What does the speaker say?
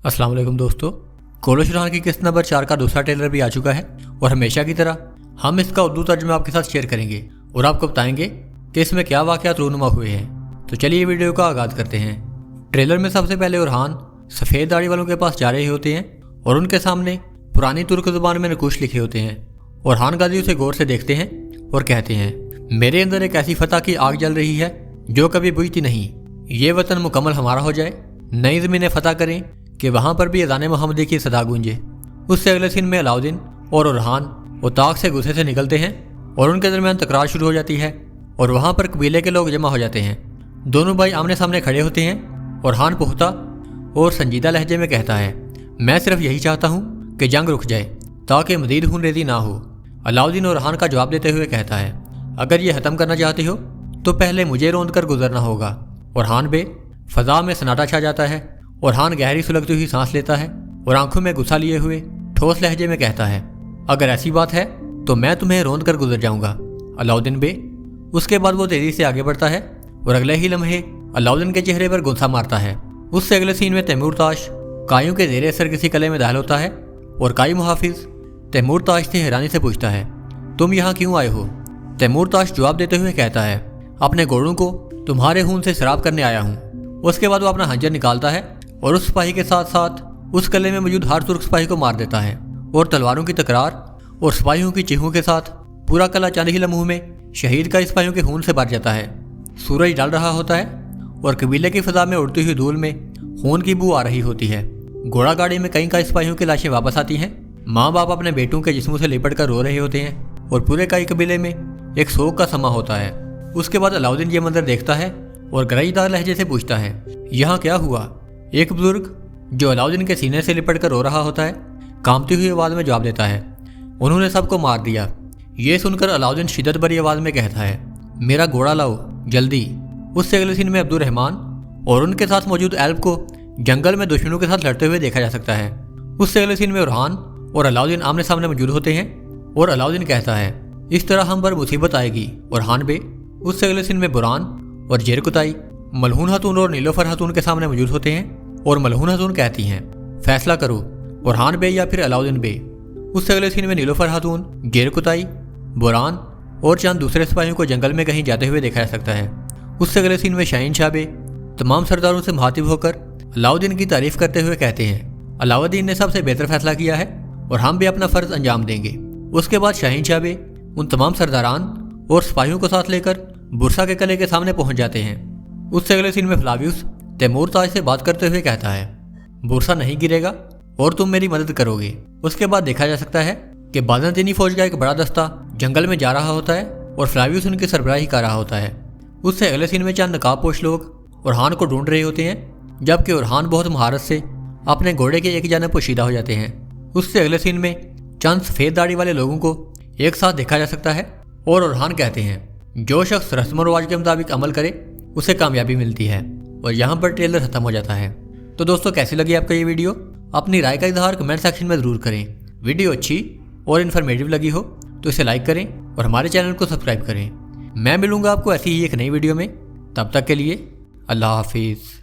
अस्सलाम वालेकुम दोस्तों, कोलो शुरहान की किस्त नंबर 4 का दूसरा ट्रेलर भी आ चुका है और हमेशा की तरह हम इसका उर्दू तर्जुमा आपके साथ शेयर करेंगे और आपको बताएंगे कि इसमें क्या वाक़यात रूनुमा हुए हैं। तो चलिए वीडियो का आगाज़ करते हैं। ट्रेलर में सबसे पहले उरहान सफ़ेद दाढ़ी वालों के पास जा रहे होते हैं और उनके सामने पुरानी तुर्क ज़ुबान में नकूश लिखे होते हैं। उरहान गाजी उसे गौर से देखते हैं और कहते हैं, मेरे अंदर एक ऐसी फतह की आग जल रही है जो कभी बुझती नहीं। ये वतन मुकम्मल हमारा हो जाए, नई ज़मीनें फतह करें कि वहाँ पर भी अज़ान मोहम्मदी की सदा गूंजे। उससे अगले सीन में अलाउद्दीन और उरहान वो ताक से गुस्से से निकलते हैं और उनके दरमियान तकरार शुरू हो जाती है और वहाँ पर कबीले के लोग जमा हो जाते हैं। दोनों भाई आमने सामने खड़े होते हैं। उरहान पुख्ता और संजीदा लहजे में कहता है, मैं सिर्फ यही चाहता हूँ कि जंग रुक जाए ताकि मज़ीद खून रेज़ी ना हो। अलाउद्दीन उरहान का जवाब देते हुए कहता है, अगर ये ख़त्म करना चाहते हो तो पहले मुझे रौंद कर गुजरना होगा। उरहान बे फ़ज़ा में सन्नाटा छा जाता है। उरहान गहरी सुलगती हुई सांस लेता है और आंखों में गुस्सा लिए हुए ठोस लहजे में कहता है, अगर ऐसी बात है तो मैं तुम्हें रौंद कर गुजर जाऊंगा अलाउद्दीन बे। उसके बाद वो तेजी से आगे बढ़ता है और अगले ही लम्हे अलाउद्दीन के चेहरे पर गुस्सा मारता है। उससे अगले सीन में तैमूर ताश कायों के ज़ेरे असर किसी कले में दाखिल होता है और काई मुहाफिज तैमूर ताश से हैरानी से पूछता है, तुम यहाँ क्यों आए हो? तैमूर ताश जवाब देते हुए कहता है, अपने घोड़ों को तुम्हारे खून से शराब करने आया हूँ। उसके बाद वो अपना हंजर निकालता है और उस सिपाही के साथ साथ उस किले में मौजूद हर तुर्क सिपाही को मार देता है और तलवारों की तकरार और सिपाहियों की चीखों के साथ पूरा किला चंद ही लम्हों में शहीद का सिपाहियों के खून से भर जाता है। सूरज ढल रहा होता है और कबीले की फिजा में उड़ती हुई धूल में खून की बू आ रही होती है। घोड़ा गाड़ी में कई का सिपाहियों की लाशें वापस आती हैं। माँ बाप अपने बेटों के जिस्मों से लिपट कर रो रहे होते हैं और पूरे कई कबीले में एक शोक का समा होता है। उसके बाद अलाउद्दीन ये मंजर देखता है और गरजदार लहजे से पूछता है, यहाँ क्या हुआ? एक बुजुर्ग जो अलाउद्दीन के सीने से लिपट कर रो रहा होता है कांपती हुई आवाज़ में जवाब देता है, उन्होंने सबको मार दिया। ये सुनकर अलाउद्दीन शिद्दत भरी आवाज़ में कहता है, मेरा घोड़ा लाओ जल्दी। उससे अगले सीन में अब्दुल रहमान और उनके साथ मौजूद एल्ब को जंगल में दुश्मनों के साथ लड़ते हुए देखा जा सकता है। उससे अगले सीन में उरहान और अलाउद्दीन आमने सामने मौजूद होते हैं और अलाउद्दीन कहता है, इस तरह हम पर मुसीबत आएगी उरहान बे। उससे अगले सीन में बुरान और जेरकुताई मलहून खातून और नीलोफर खातून के सामने मौजूद होते हैं और मलहून खातून कहती हैं, फैसला करो उरहान बे या फिर अलाउद्दीन बे। उससे अगले सीन में नीलोफर खातून, जेरकुताई, बुरान और चंद दूसरे सिपाहियों को जंगल में कहीं जाते हुए देखा जा सकता है। उससे अगले सीन में शाहीन शाह बे तमाम सरदारों से मुखातिब होकर अलाउद्दीन की तारीफ करते हुए कहते हैं, अलाउद्दीन ने सबसे बेहतर फैसला किया है और हम भी अपना फ़र्ज अंजाम देंगे। उसके बाद शाहीन शाह बे उन तमाम सरदारान और सिपाहियों को साथ लेकर बुरसा के किले के सामने पहुंच जाते हैं। उससे अगले सीन में फ्लावियस तैमूर ताज से बात करते हुए कहता है, बुरसा नहीं गिरेगा और तुम मेरी मदद करोगे। उसके बाद देखा जा सकता है कि बाज़ंतीनी फौज का एक बड़ा दस्ता जंगल में जा रहा होता है और फ्लावियस उनकी सरबराही कर रहा होता है। उससे अगले सीन में चंद नकाबपोश लोग उरहान को ढूंढ रहे होते हैं जबकि उरहान बहुत महारत से अपने घोड़े के एक जानब पोशीदा हो जाते हैं। उससे अगले सीन में चंद सफ़ेद दाढ़ी वाले लोगों को एक साथ देखा जा सकता है और उरहान कहते हैं, जो शख्स रस्म और रिवाज के मुताबिक अमल करे उसे कामयाबी मिलती है। और यहाँ पर ट्रेलर खत्म हो जाता है। तो दोस्तों, कैसी लगी आपको ये वीडियो? अपनी राय का इजहार कमेंट सेक्शन में ज़रूर करें। वीडियो अच्छी और इन्फॉर्मेटिव लगी हो तो इसे लाइक करें और हमारे चैनल को सब्सक्राइब करें। मैं मिलूंगा आपको ऐसी ही एक नई वीडियो में। तब तक के लिए अल्लाह हाफिज़।